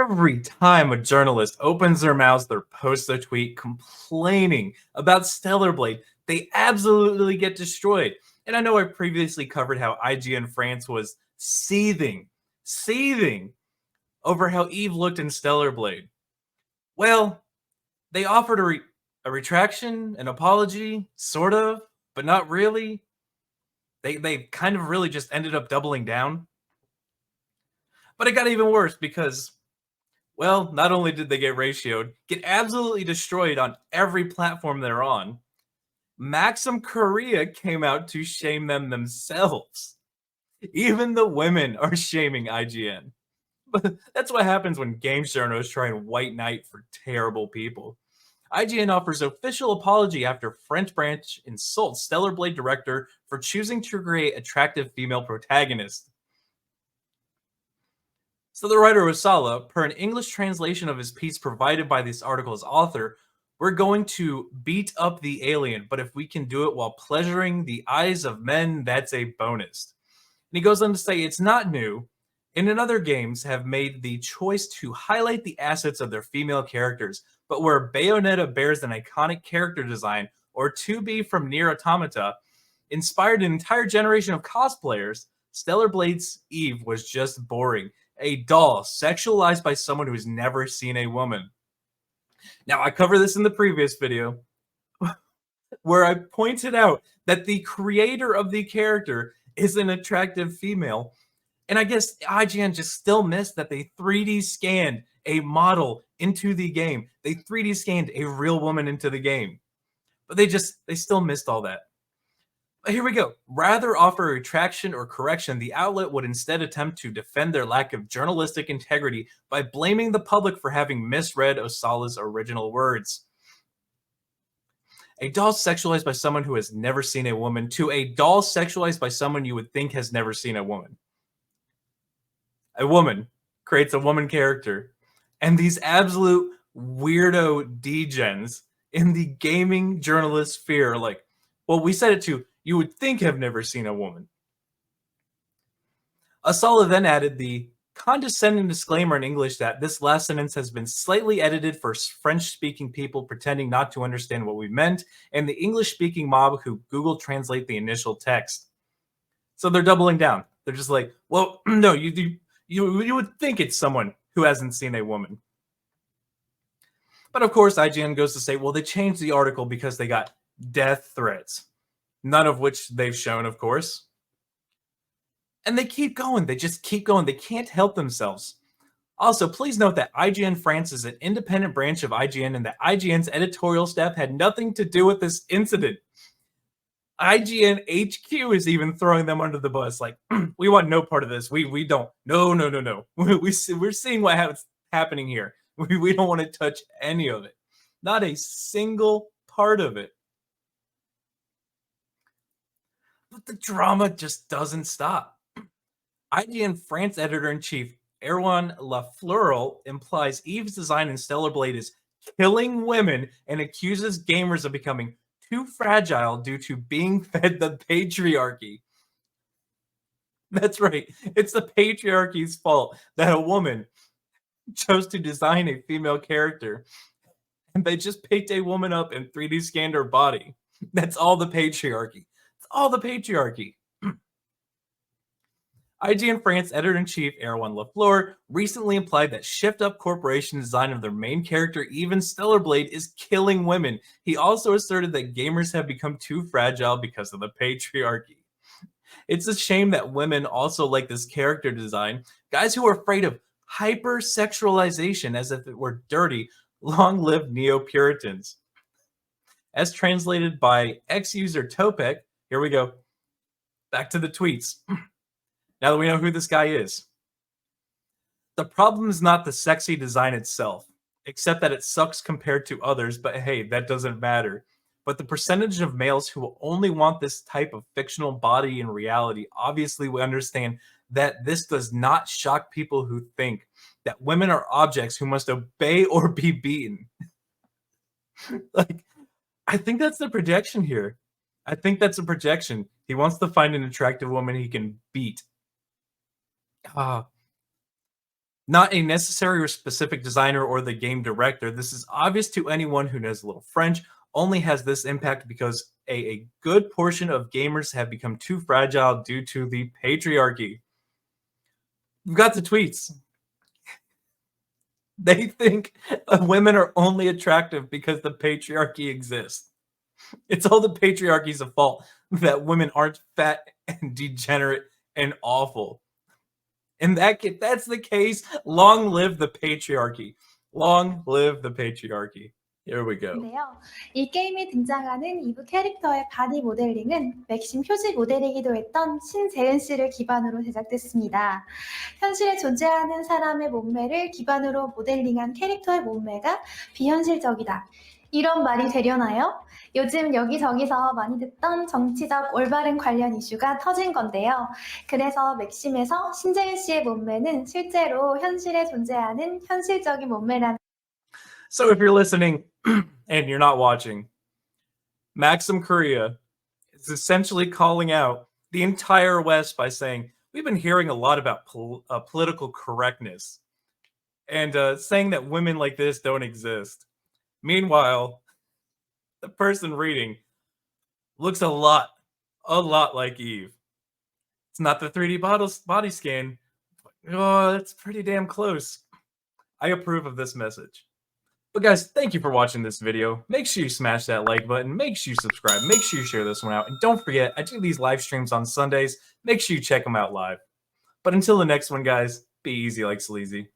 Every time a journalist opens their mouth or posts a tweet complaining about Stellar Blade, they absolutely get destroyed. And I know I previously covered how IGN France was seething over how Eve looked in Stellar Blade. Well, they offered a retraction, an apology, sort of, but not really. They kind of really just ended up doubling down. But it got even worse because, well, not only did they get ratioed, get absolutely destroyed on every platform they're on, Maxim Korea came out to shame them themselves. Even the women are shaming IGN. But that's what happens when game journalists try and white knight for terrible people. IGN offers official apology after French branch insults Stellar Blade director for choosing to create attractive female protagonist. So the writer Osala, per an English translation of his piece provided by this article's author, we're going to beat up the alien, but if we can do it while pleasuring the eyes of men, that's a bonus. And he goes on to say it's not new. And in other games have made the choice to highlight the assets of their female characters, but where Bayonetta bears an iconic character design, or 2B from Nier Automata, inspired an entire generation of cosplayers, Stellar Blade's Eve was just boring. A doll sexualized by someone who's never seen a woman. Now, I covered this in the previous video where I pointed out that the creator of the character is an attractive female. And I guess IGN just still missed that they 3D scanned a model into the game. They 3D scanned a real woman into the game. But they still missed all that. But here we go. Rather offer a retraction or correction, the outlet would instead attempt to defend their lack of journalistic integrity by blaming the public for having misread Osala's original words. A doll sexualized by someone who has never seen a woman to a doll sexualized by someone you would think has never seen a woman. A woman creates a woman character, and these absolute weirdo degens in the gaming journalist sphere are like, well, we said it to you would think have never seen a woman. Asala then added the condescending disclaimer in English that this last sentence has been slightly edited for French-speaking people pretending not to understand what we meant, and the English-speaking mob who Google Translate the initial text. So they're doubling down. They're just like, well, no, you would think it's someone who hasn't seen a woman. But of course, IGN goes to say, well, they changed the article because they got death threats. None of which they've shown, of course. And they keep going. They just keep going. They can't help themselves. Also, please note that IGN France is an independent branch of IGN and that IGN's editorial staff had nothing to do with this incident. IGN HQ is even throwing them under the bus. Like, we want no part of this. We don't. No. We're seeing what's happening here. We don't want to touch any of it. Not a single part of it. But the drama just doesn't stop. IGN France editor-in-chief Erwan Lafleurel implies Eve's design in Stellar Blade is killing women and accuses gamers of becoming too fragile due to being fed the patriarchy. That's right. It's the patriarchy's fault that a woman chose to design a female character and they just picked a woman up and 3D scanned her body. That's all the patriarchy. It's all the patriarchy. IGN France editor-in-chief Erwan Lafleur recently implied that Shift Up Corporation's design of their main character, even Stellar Blade, is killing women. He also asserted that gamers have become too fragile because of the patriarchy. It's a shame that women also like this character design. Guys who are afraid of hypersexualization as if it were dirty, long-live neo-Puritans. As translated by ex-user Topek, here we go. Back to the tweets. Now that we know who this guy is. The problem is not the sexy design itself, except that it sucks compared to others, but hey, that doesn't matter. But the percentage of males who will only want this type of fictional body in reality, obviously we understand that this does not shock people who think that women are objects who must obey or be beaten. Like, I think that's the projection here. I think that's a projection. He wants to find an attractive woman he can beat. Not a necessary or specific designer or the game director. This is obvious to anyone who knows a little French. Only has this impact because a good portion of gamers have become too fragile due to the patriarchy. We've got the tweets. They think women are only attractive because the patriarchy exists. It's all the patriarchy's fault that women aren't fat and degenerate and awful. And that's the case. Long live the patriarchy. Long live the patriarchy. Here we go. 인데요. 이 게임에 등장하는 2부 캐릭터의 바디 모델링은 맥심 표지 모델이기도 했던 신재은 씨를 기반으로 제작됐습니다. 현실에 존재하는 사람의 몸매를 기반으로 모델링한 캐릭터의 몸매가 비현실적이다. 이런 말이 되려나요? 요즘 여기저기서 많이 듣던 정치적 올바른 관련 이슈가 터진 건데요. 그래서 맥심에서 신재은 씨의 몸매는 실제로 현실에 존재하는 현실적인 몸매라는 So if you're listening and you're not watching, Maxim Korea is essentially calling out the entire West by saying, we've been hearing a lot about political correctness and saying that women like this don't exist. Meanwhile, the person reading looks a lot like Eve. It's not the 3D body scan. Oh, it's pretty damn close. I approve of this message. But guys, thank you for watching this video. Make sure you smash that like button. Make sure you subscribe. Make sure you share this one out. And don't forget, I do these live streams on Sundays. Make sure you check them out live. But until the next one, guys, be easy like Sleazy.